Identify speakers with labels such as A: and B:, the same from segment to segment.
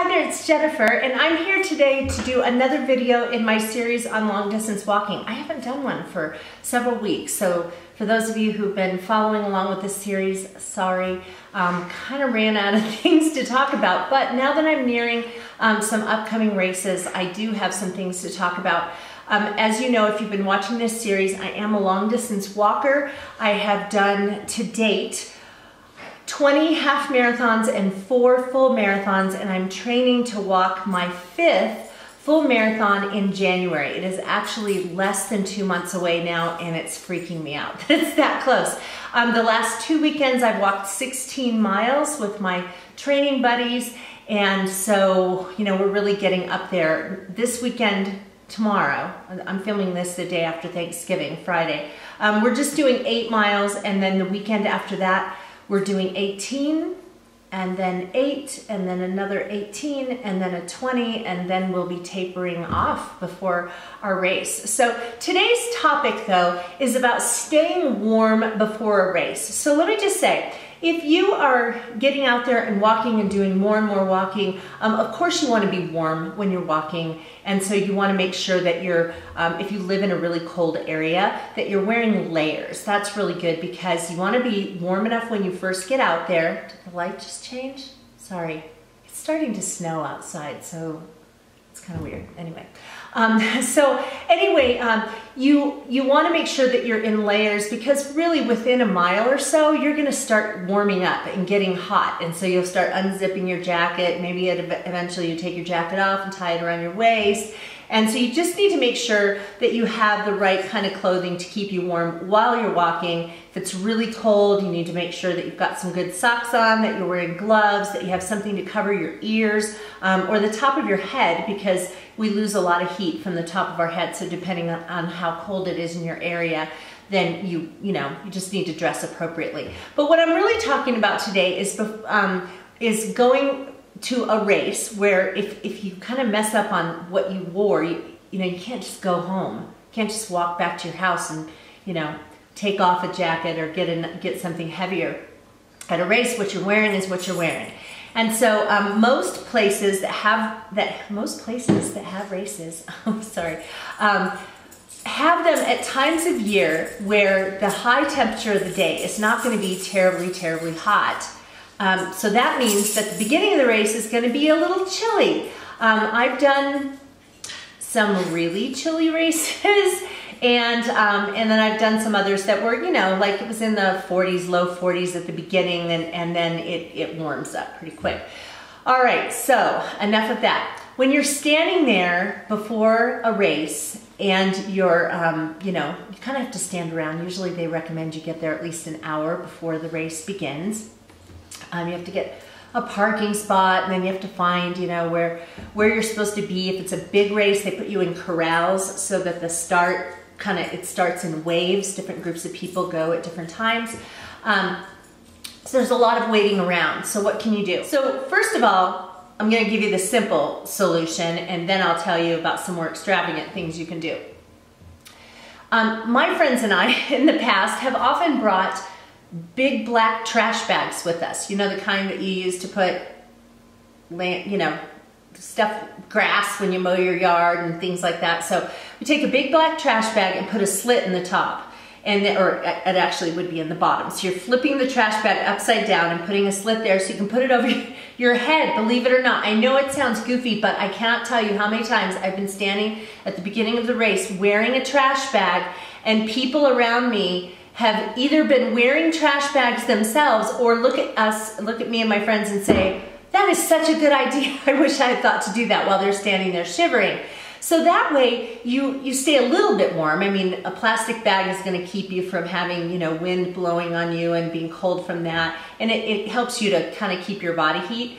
A: Hi there, it's Jennifer, and I'm here today to do another video in my series on long distance walking. I haven't done one for several weeks, so for those of you who've been following along with this series, sorry, kind of ran out of things to talk about, but now that I'm nearing some upcoming races, I do have some things to talk about. As you know, if you've been watching this series, I am a long distance walker. I have done to date 20 half marathons and 4 full marathons, and I'm training to walk my 5th full marathon in January. It is actually less than 2 months away now, and it's freaking me out. It's that close. The last 2 weekends I've walked 16 miles with my training buddies, and so, you know, we're really getting up there. This weekend, tomorrow, I'm filming this the day after Thanksgiving, Friday, we're just doing 8 miles, and then the weekend after that, we're doing 18, and then 8, and then another 18, and then a 20, and then we'll be tapering off before our race. So today's topic, though, is about staying warm before a race. So let me just say, if you are getting out there and walking and doing more and more walking, of course you want to be warm when you're walking, and so you want to make sure that you're, if you live in a really cold area, that you're wearing layers. That's really good because you want to be warm enough when you first get out there. Did the light just change? Sorry. It's starting to snow outside, so it's kind of weird. Anyway. You want to make sure that you're in layers because really within a mile or so, you're going to start warming up and getting hot. And so you'll start unzipping your jacket. Maybe eventually you take your jacket off and tie it around your waist. And so you just need to make sure that you have the right kind of clothing to keep you warm while you're walking. If it's really cold, you need to make sure that you've got some good socks on, that you're wearing gloves, that you have something to cover your ears or the top of your head, because we lose a lot of heat from the top of our head. So depending on how cold it is in your area, then you just need to dress appropriately. But what I'm really talking about today is going to a race where if you kind of mess up on what you wore, you can't just go home. You can't just walk back to your house and, take off a jacket or get something heavier. At a race, what you're wearing is what you're wearing. And so most places that have races, have them at times of year where the high temperature of the day is not going to be terribly, terribly hot. So that means that the beginning of the race is going to be a little chilly. I've done some really chilly races, and then I've done some others that were, like it was in the 40s, low 40s at the beginning, and then it warms up pretty quick. All right, so enough of that. When you're standing there before a race and you're, you kind of have to stand around. Usually they recommend you get there at least an hour before the race begins. You have to get a parking spot, and then you have to find, where you're supposed to be. If it's a big race, they put you in corrals so that the start it starts in waves. Different groups of people go at different times. So there's a lot of waiting around. So what can you do? So first of all, I'm going to give you the simple solution, and then I'll tell you about some more extravagant things you can do. My friends and I in the past have often brought big black trash bags with us. The kind that you use to put, grass when you mow your yard and things like that. So we take a big black trash bag and put a slit in the top, or it actually would be in the bottom. So you're flipping the trash bag upside down and putting a slit there so you can put it over your head, believe it or not. I know it sounds goofy, but I cannot tell you how many times I've been standing at the beginning of the race wearing a trash bag, and people around me have either been wearing trash bags themselves or look at me and my friends and say, that is such a good idea. I wish I had thought to do that, while they're standing there shivering. So that way you stay a little bit warm. I mean, a plastic bag is going to keep you from having, wind blowing on you and being cold from that. And it helps you to kind of keep your body heat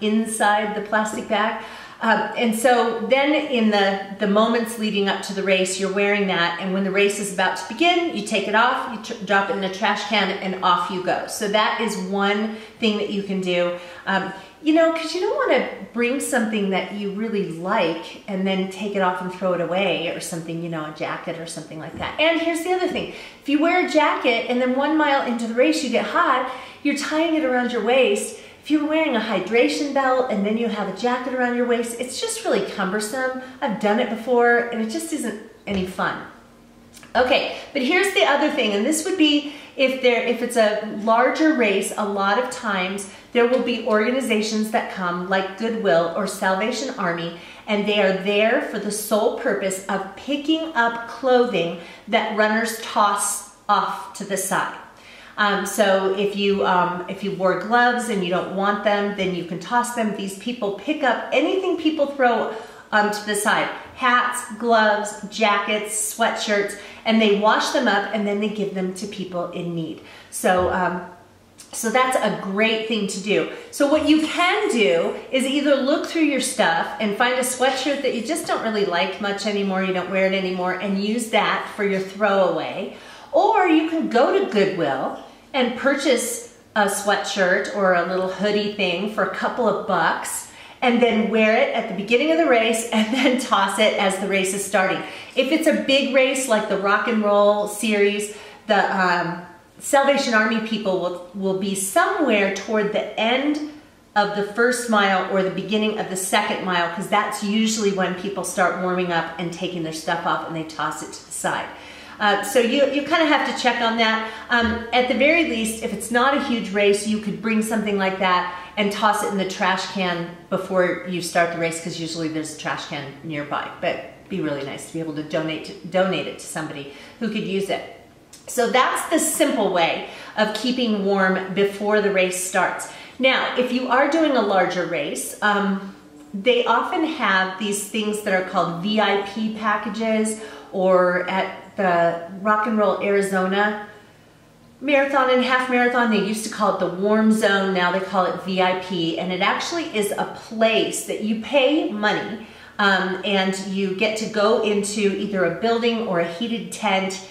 A: inside the plastic bag. And so then in the moments leading up to the race, you're wearing that, and when the race is about to begin, you take it off, you drop it in a trash can, and off you go. So that is one thing that you can do. Because you don't want to bring something that you really like and then take it off and throw it away, or something, a jacket or something like that. And here's the other thing. If you wear a jacket and then 1 mile into the race you get hot, you're tying it around your waist. If if you're wearing a hydration belt and then you have a jacket around your waist, it's just really cumbersome. I've done it before and it just isn't any fun. Okay, but here's the other thing, and this would be if it's a larger race, a lot of times there will be organizations that come like Goodwill or Salvation Army, and they are there for the sole purpose of picking up clothing that runners toss off to the side. So if you wore gloves and you don't want them, then you can toss them. These people pick up anything people throw to the side. Hats, gloves, jackets, sweatshirts, and they wash them up and then they give them to people in need. So, so that's a great thing to do. So what you can do is either look through your stuff and find a sweatshirt that you just don't really like much anymore, you don't wear it anymore, and use that for your throwaway. Or you can go to Goodwill and purchase a sweatshirt or a little hoodie thing for a couple of bucks, and then wear it at the beginning of the race and then toss it as the race is starting. If it's a big race like the Rock and Roll series, the Salvation Army people will be somewhere toward the end of the first mile or the beginning of the second mile, because that's usually when people start warming up and taking their stuff off and they toss it to the side. So you kind of have to check on that. At the very least, if it's not a huge race, you could bring something like that and toss it in the trash can before you start the race, because usually there's a trash can nearby. But it'd be really nice to be able to donate it to somebody who could use it. So that's the simple way of keeping warm before the race starts. Now, if you are doing a larger race, they often have these things that are called VIP packages, or at the Rock and Roll Arizona marathon and half marathon, they used to call it the warm zone, now they call it VIP, and it actually is a place that you pay money and you get to go into either a building or a heated tent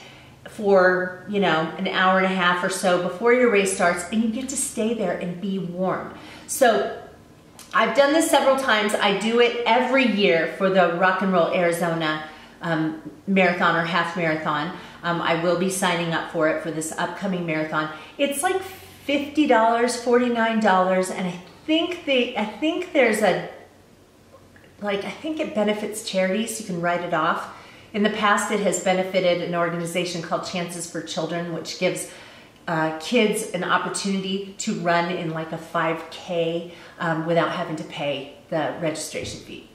A: for, you know, an hour and a half or so before your race starts, and you get to stay there and be warm. So I've done this several times. I do it every year for the Rock and Roll Arizona marathon or half marathon. I will be signing up for it for this upcoming marathon. It's like $50, $49, and I think there's a, like, I think it benefits charities. You can write it off. In the past, it has benefited an organization called Chances for Children, which gives kids an opportunity to run in like a 5K without having to pay the registration fee.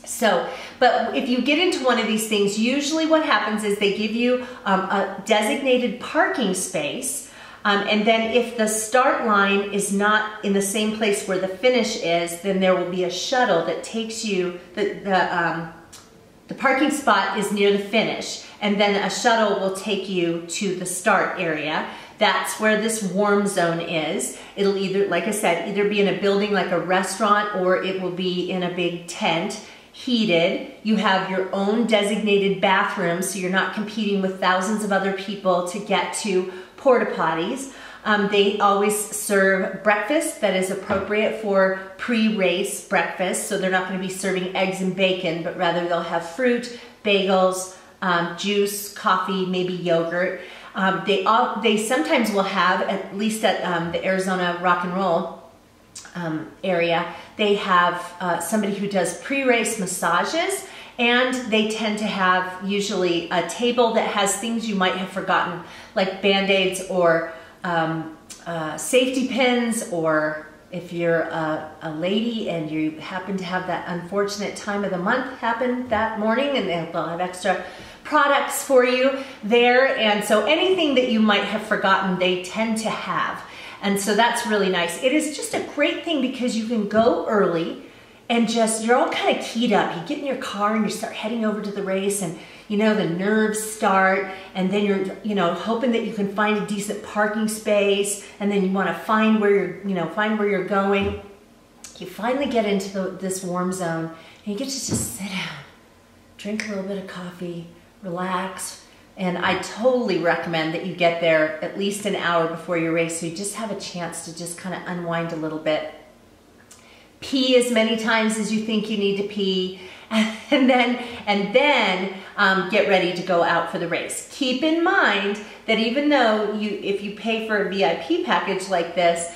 A: So, but if you get into one of these things, usually what happens is they give you a designated parking space, and then if the start line is not in the same place where the finish is, then there will be a shuttle that takes you, the parking spot is near the finish, and then a shuttle will take you to the start area. That's where this warm zone is. It'll either, like I said, either be in a building like a restaurant, or it will be in a big tent, heated. You have your own designated bathroom, so you're not competing with thousands of other people to get to porta potties. They always serve breakfast that is appropriate for pre-race breakfast, so they're not going to be serving eggs and bacon, but rather they'll have fruit, bagels, juice, coffee, maybe yogurt. They sometimes will have, at least at the Arizona Rock and Roll area, they have somebody who does pre-race massages, and they tend to have usually a table that has things you might have forgotten, like Band-Aids or safety pins, or if you're a lady and you happen to have that unfortunate time of the month happen that morning, and they'll have extra products for you there. And so anything that you might have forgotten, they tend to have. And so that's really nice. It is just a great thing because you can go early and just, you're all kind of keyed up. You get in your car and you start heading over to the race, and you know, the nerves start, and then you're, you know, hoping that you can find a decent parking space, and then you want to find where you're, you know, find where you're going. You finally get into this warm zone, and you get to just sit down, drink a little bit of coffee, relax. And I totally recommend that you get there at least an hour before your race, so you just have a chance to just kind of unwind a little bit. Pee as many times as you think you need to pee, and then get ready to go out for the race. Keep in mind that even though if you pay for a VIP package like this,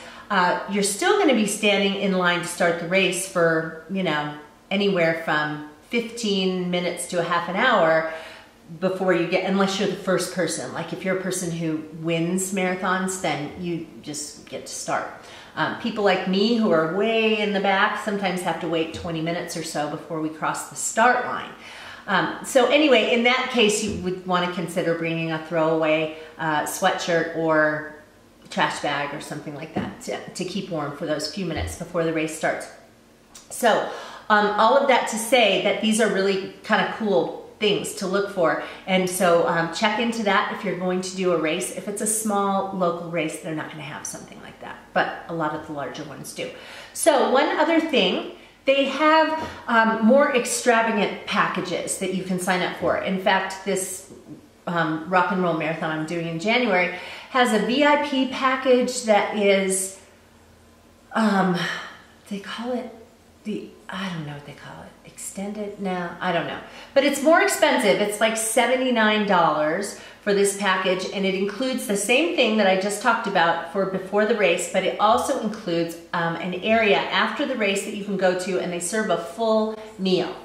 A: you're still going to be standing in line to start the race for, you know, anywhere from 15 minutes to a half an hour before you get, unless you're the first person. Like if you're a person who wins marathons, then you just get to start. People like me who are way in the back sometimes have to wait 20 minutes or so before we cross the start line. So anyway, in that case, you would want to consider bringing a throwaway sweatshirt or trash bag or something like that to keep warm for those few minutes before the race starts. So all of that to say that these are really kind of cool things to look for. And so check into that if you're going to do a race. If it's a small local race, they're not going to have something like that, but a lot of the larger ones do. So one other thing, they have more extravagant packages that you can sign up for. In fact, this rock and roll marathon I'm doing in January has a VIP package that is, they call it I don't know what they call it, extended, no, I don't know. But it's more expensive. It's like $79 for this package, and it includes the same thing that I just talked about for before the race, but it also includes an area after the race that you can go to, and they serve a full meal.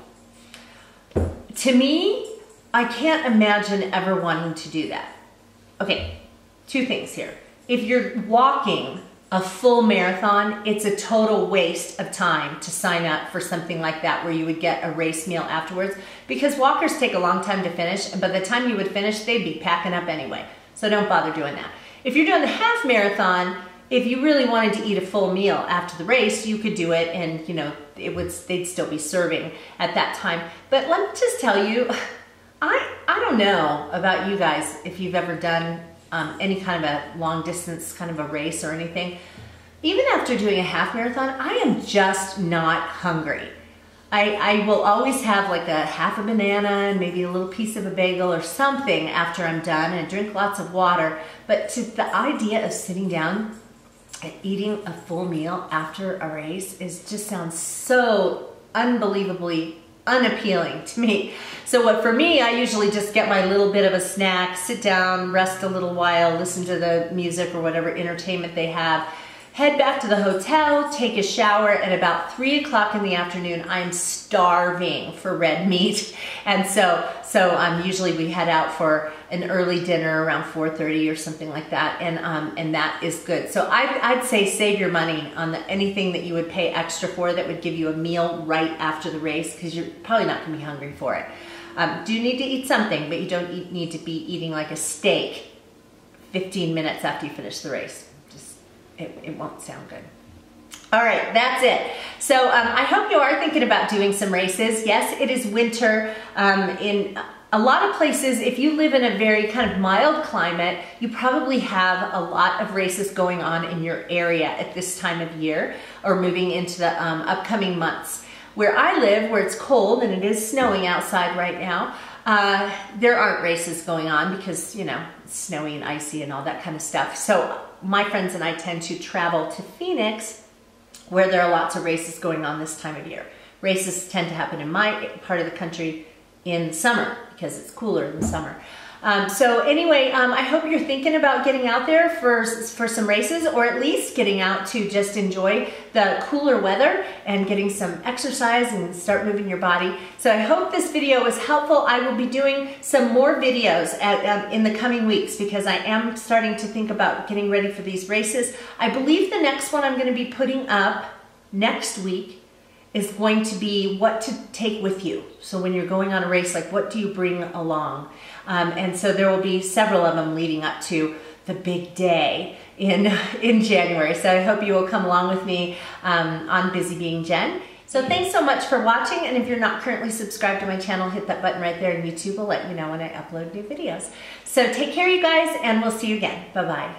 A: To me, I can't imagine ever wanting to do that. Okay, two things here. If you're walking a full marathon, it's a total waste of time to sign up for something like that where you would get a race meal afterwards, because walkers take a long time to finish, and by the time you would finish, they'd be packing up anyway. So don't bother doing that. If you're doing the half marathon, if you really wanted to eat a full meal after the race, you could do it, and you know, they'd still be serving at that time. But let me just tell you, I don't know about you guys if you've ever done any kind of a long distance kind of a race or anything. Even after doing a half marathon, I am just not hungry. I will always have like a half a banana and maybe a little piece of a bagel or something after I'm done, and drink lots of water. But the idea of sitting down and eating a full meal after a race just sounds so unbelievably unappealing to me. So for me, I usually just get my little bit of a snack, sit down, rest a little while, listen to the music or whatever entertainment they have, head back to the hotel, take a shower. At about 3 o'clock in the afternoon, I'm starving for red meat. And so usually we head out for an early dinner around 4:30 or something like that, and that is good. So I'd say save your money on anything that you would pay extra for that would give you a meal right after the race, because you're probably not going to be hungry for it. Do need to eat something, but you don't need to be eating like a steak 15 minutes after you finish the race. It won't sound good. All right, that's it. So I hope you are thinking about doing some races. Yes, it is winter. In a lot of places, if you live in a very kind of mild climate, you probably have a lot of races going on in your area at this time of year, or moving into the upcoming months. Where I live, where it's cold and it is snowing outside right now, there aren't races going on because, you know, it's snowy and icy and all that kind of stuff. So my friends and I tend to travel to Phoenix, where there are lots of races going on this time of year. Races tend to happen in my part of the country in summer because it's cooler in the summer. So anyway, I hope you're thinking about getting out there for some races, or at least getting out to just enjoy the cooler weather and getting some exercise and start moving your body. So I hope this video was helpful. I will be doing some more videos in the coming weeks, because I am starting to think about getting ready for these races. I believe the next one I'm going to be putting up next week is going to be what to take with you. So when you're going on a race, like what do you bring along? And so there will be several of them leading up to the big day in January. So I hope you will come along with me on Busy Being Jen. So thanks so much for watching, and if you're not currently subscribed to my channel, hit that button right there, and YouTube will let you know when I upload new videos. So take care, you guys, and we'll see you again. Bye-bye.